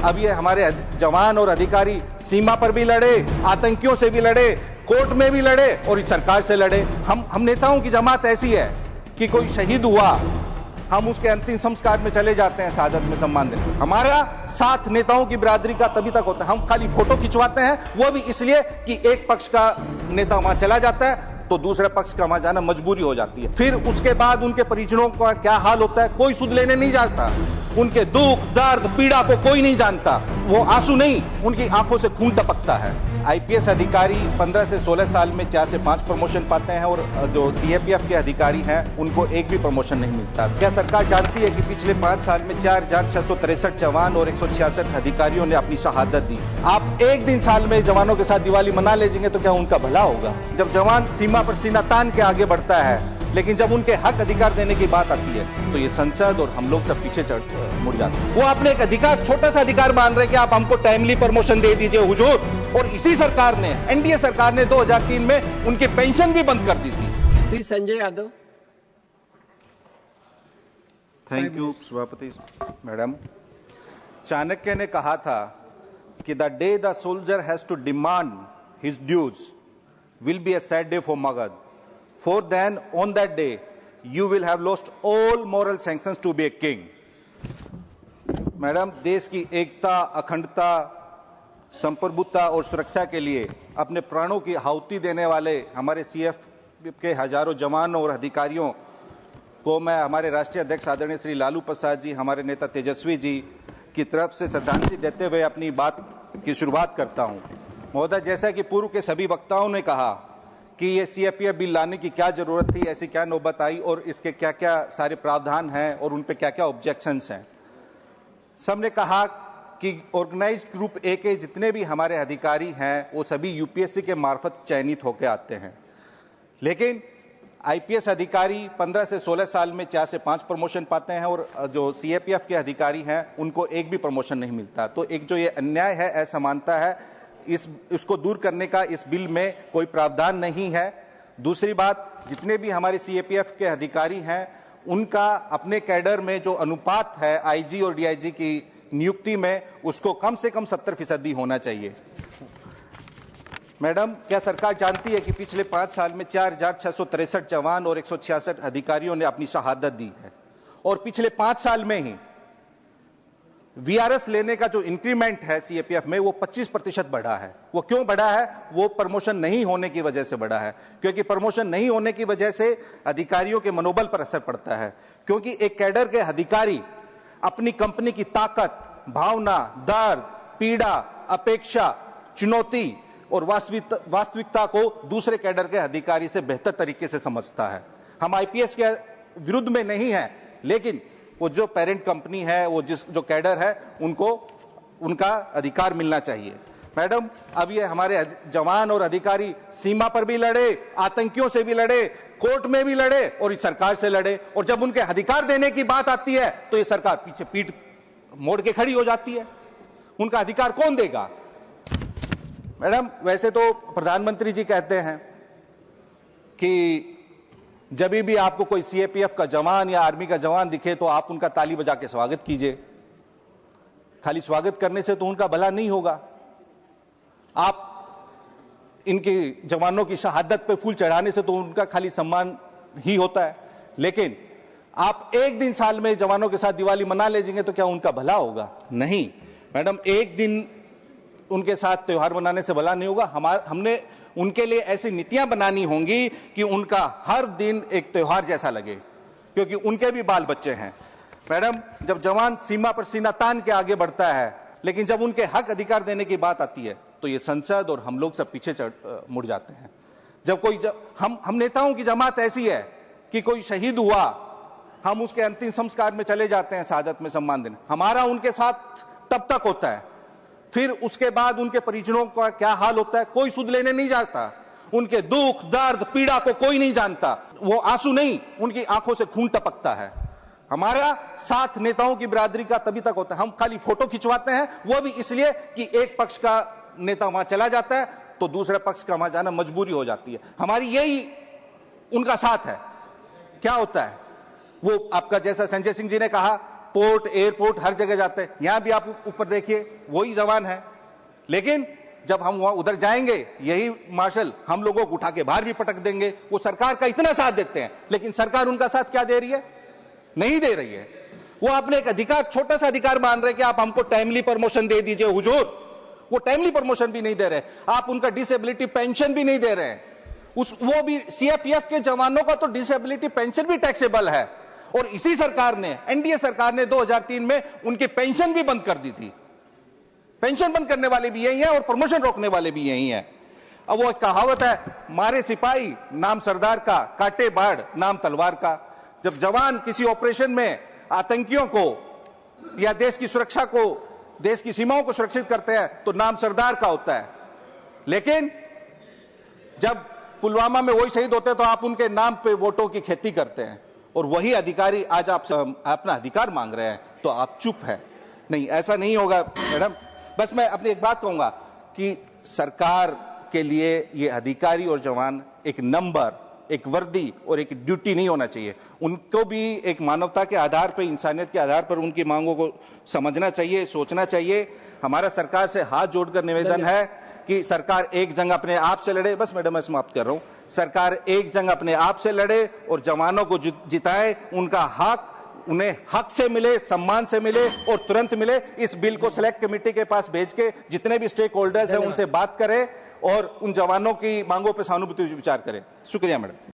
अब ये हमारे जवान और अधिकारी सीमा पर भी लड़े, आतंकियों से भी लड़े, कोर्ट में भी लड़े और इस सरकार से लड़े। हम नेताओं की जमात ऐसी है कि कोई शहीद हुआ, हम उसके अंतिम संस्कार में चले जाते हैं, शहादत में सम्मान देते हैं। हमारा साथ नेताओं की बिरादरी का तभी तक होता है। हम खाली फोटो खिंचवाते हैं, वो भी इसलिए कि एक पक्ष का नेता वहां चला जाता है तो दूसरे पक्ष का वहां जाना मजबूरी हो जाती है। फिर उसके बाद उनके परिजनों का क्या हाल होता है कोई सुध लेने नहीं जाता। उनके दुख, दर्द, पीड़ा को कोई नहीं जानता। वो आंसू नहीं, उनकी आंखों से खून टपकता है। आईपीएस अधिकारी 15 से 16 साल में 4 से 5 प्रमोशन पाते हैं और जो सीएपीएफ के अधिकारी हैं उनको एक भी प्रमोशन नहीं मिलता। क्या सरकार जानती है कि पिछले 5 साल में 4,663 जवान और 166 अधिकारियों ने अपनी शहादत दी? आप एक दिन साल में जवानों के साथ दिवाली मना लीजिएंगे तो क्या उनका भला होगा? जब जवान सीमा पर सीना तान के आगे बढ़ता है, लेकिन जब उनके हक अधिकार देने की बात आती है तो ये संसद और हम लोग सब पीछे मुड़ जाते हैं। वो अपने एक अधिकार, छोटा सा अधिकार मान रहे कि आप हमको टाइमली प्रमोशन दे दीजिए हुजूर। और इसी सरकार ने, एनडीए सरकार ने 2003 में उनकी पेंशन भी बंद कर दी थी। श्री संजय यादव। थैंक यू सभापति मैडम। चाणक्य ने कहा था कि the day the soldier has to demand his dues will be a sad day for Magadh, for then on that day you will have lost all moral sanctions to be a king। Madam, देश की एकता, अखंडता, संप्रभुता और सुरक्षा के लिए अपने प्राणों की आहुति देने वाले हमारे सीएफ के हजारों जवानों और अधिकारियों को मैं हमारे राष्ट्रीय अध्यक्ष आदरणीय श्री लालू प्रसाद जी, हमारे नेता तेजस्वी जी की तरफ से श्रद्धांजलि देते हुए अपनी बात की शुरुआत करता हूं। महोदय, जैसा कि पूर्व के सभी वक्ताओं ने कहा कि ये सीएपीएफ बिल लाने की क्या जरूरत थी, ऐसी क्या नौबत आई और इसके क्या क्या सारे प्रावधान हैं और उन पे क्या क्या ऑब्जेक्शंस हैं। सबने कहा कि ऑर्गेनाइज्ड ग्रुप ए के जितने भी हमारे अधिकारी हैं वो सभी यूपीएससी के मार्फत चयनित होकर आते हैं, लेकिन आईपीएस अधिकारी 15 से 16 साल में 4 से 5 प्रमोशन पाते हैं और जो सीएपीएफ के अधिकारी हैं उनको एक भी प्रमोशन नहीं मिलता। तो एक जो ये अन्याय है, असमानता है, इसको दूर करने का इस बिल में कोई प्रावधान नहीं है। दूसरी बात, जितने भी हमारे सीएपीएफ के अधिकारी हैं उनका अपने कैडर में जो अनुपात है आईजी और डीआईजी की नियुक्ति में, उसको कम से कम 70% होना चाहिए। मैडम, क्या सरकार जानती है कि पिछले 5 साल में 4,663 जवान और 166 अधिकारियों ने अपनी शहादत दी है और पिछले 5 साल में ही वीआरएस लेने का जो इंक्रीमेंट है सीएपीएफ में वो 25% बढ़ा है। वो क्यों बढ़ा है? वो प्रमोशन नहीं होने की वजह से बढ़ा है, क्योंकि प्रमोशन नहीं होने की वजह से अधिकारियों के मनोबल पर असर पड़ता है। क्योंकि एक कैडर के अधिकारी अपनी कंपनी की ताकत, भावना, दर्द, पीड़ा, अपेक्षा, चुनौती और वास्तविकता को दूसरे कैडर के अधिकारी से बेहतर तरीके से समझता है। हम आईपीएस के विरुद्ध में नहीं है, लेकिन वो जो पेरेंट कंपनी है, वो जो कैडर है, उनको उनका अधिकार मिलना चाहिए। मैडम, अब ये हमारे जवान और अधिकारी सीमा पर भी लड़े, आतंकियों से भी लड़े, कोर्ट में भी लड़े और इस सरकार से लड़े, और जब उनके अधिकार देने की बात आती है तो ये सरकार पीछे पीठ मोड़ के खड़ी हो जाती है। उनका अधिकार कौन देगा? मैडम, वैसे तो प्रधानमंत्री जी कहते हैं कि जब भी आपको कोई सीएपीएफ का जवान या आर्मी का जवान दिखे तो आप उनका ताली बजा के स्वागत कीजिए। खाली स्वागत करने से तो उनका भला नहीं होगा। आप इनके जवानों की शहादत पे फूल चढ़ाने से तो उनका खाली सम्मान ही होता है, लेकिन आप एक दिन साल में जवानों के साथ दिवाली मना लीजिएंगे तो क्या उनका भला होगा? नहीं मैडम, एक दिन उनके साथ त्योहार मनाने से भला नहीं होगा। हमने उनके लिए ऐसी नीतियां बनानी होंगी कि उनका हर दिन एक त्योहार जैसा लगे, क्योंकि उनके भी बाल बच्चे हैं। मैडम, जब जवान सीमा पर सीना तान के आगे बढ़ता है, लेकिन जब उनके हक अधिकार देने की बात आती है तो ये संसद और हम लोग सब पीछे मुड़ जाते हैं। हम नेताओं की जमात ऐसी है कि कोई शहीद हुआ, हम उसके अंतिम संस्कार में चले जाते हैं, शहादत में सम्मान देने। हमारा उनके साथ तब तक होता है, फिर उसके बाद उनके परिजनों का क्या हाल होता है कोई सुध लेने नहीं जाता। उनके दुख, दर्द, पीड़ा को कोई नहीं जानता। वो आंसू नहीं, उनकी आंखों से खून टपकता है। हमारा साथ नेताओं की बिरादरी का तभी तक होता है। हम खाली फोटो खिंचवाते हैं, वो भी इसलिए कि एक पक्ष का नेता वहां चला जाता है तो दूसरे पक्ष का वहां जाना मजबूरी हो जाती है। हमारी यही उनका साथ है। क्या होता है वो आपका, जैसा संजय सिंह जी ने कहा पोर्ट, एयरपोर्ट, हर जगह जाते हैं। यहां भी आप ऊपर देखिए, वही जवान है। लेकिन जब हम वहां उधर जाएंगे, यही मार्शल हम लोगों को उठा के बाहर भी पटक देंगे। वो सरकार का इतना साथ देते हैं, लेकिन सरकार उनका साथ क्या दे रही है? नहीं दे रही है। वो अपने एक अधिकार, छोटा सा अधिकार मान रहे कि आप हमको टाइमली प्रमोशन दे दीजिए हुजूर। वो टाइमली प्रमोशन भी नहीं दे रहे। आप उनका डिसेबिलिटी पेंशन भी नहीं दे रहे हैं। वो भी सीआरपीएफ के जवानों का तो डिसेबिलिटी पेंशन भी टैक्सेबल है। और इसी सरकार ने, एनडीए सरकार ने 2003 में उनकी पेंशन भी बंद कर दी थी। पेंशन बंद करने वाले भी यही है और प्रमोशन रोकने वाले भी यही है। अब वो एक कहावत है, मारे सिपाही नाम सरदार का, काटे बाढ़ नाम तलवार का। जब जवान किसी ऑपरेशन में आतंकियों को या देश की सुरक्षा को, देश की सीमाओं को सुरक्षित करते हैं तो नाम सरदार का होता है। लेकिन जब पुलवामा में वही शहीद होते हैं तो आप उनके नाम पे वोटों की खेती करते हैं। और वही अधिकारी आज आपसे अपना अधिकार मांग रहे हैं तो आप चुप है। नहीं, ऐसा नहीं होगा मैडम। बस मैं अपनी एक बात कहूंगा कि सरकार के लिए ये अधिकारी और जवान एक नंबर, एक वर्दी और एक ड्यूटी नहीं होना चाहिए। उनको भी एक मानवता के आधार पर, इंसानियत के आधार पर उनकी मांगों को समझना चाहिए, सोचना चाहिए। हमारा सरकार से हाथ जोड़कर निवेदन है कि सरकार एक जंग अपने आप से लड़े। बस मैडम, मैं समाप्त कर रहा हूं। सरकार एक जंग अपने आप से लड़े और जवानों को जिताए। उनका हक उन्हें हक से मिले, सम्मान से मिले और तुरंत मिले। इस बिल को सेलेक्ट कमेटी के पास भेज के जितने भी स्टेक होल्डर्स हैं उनसे बात करें और उन जवानों की मांगों पर सहानुभूति विचार करें। शुक्रिया मैडम।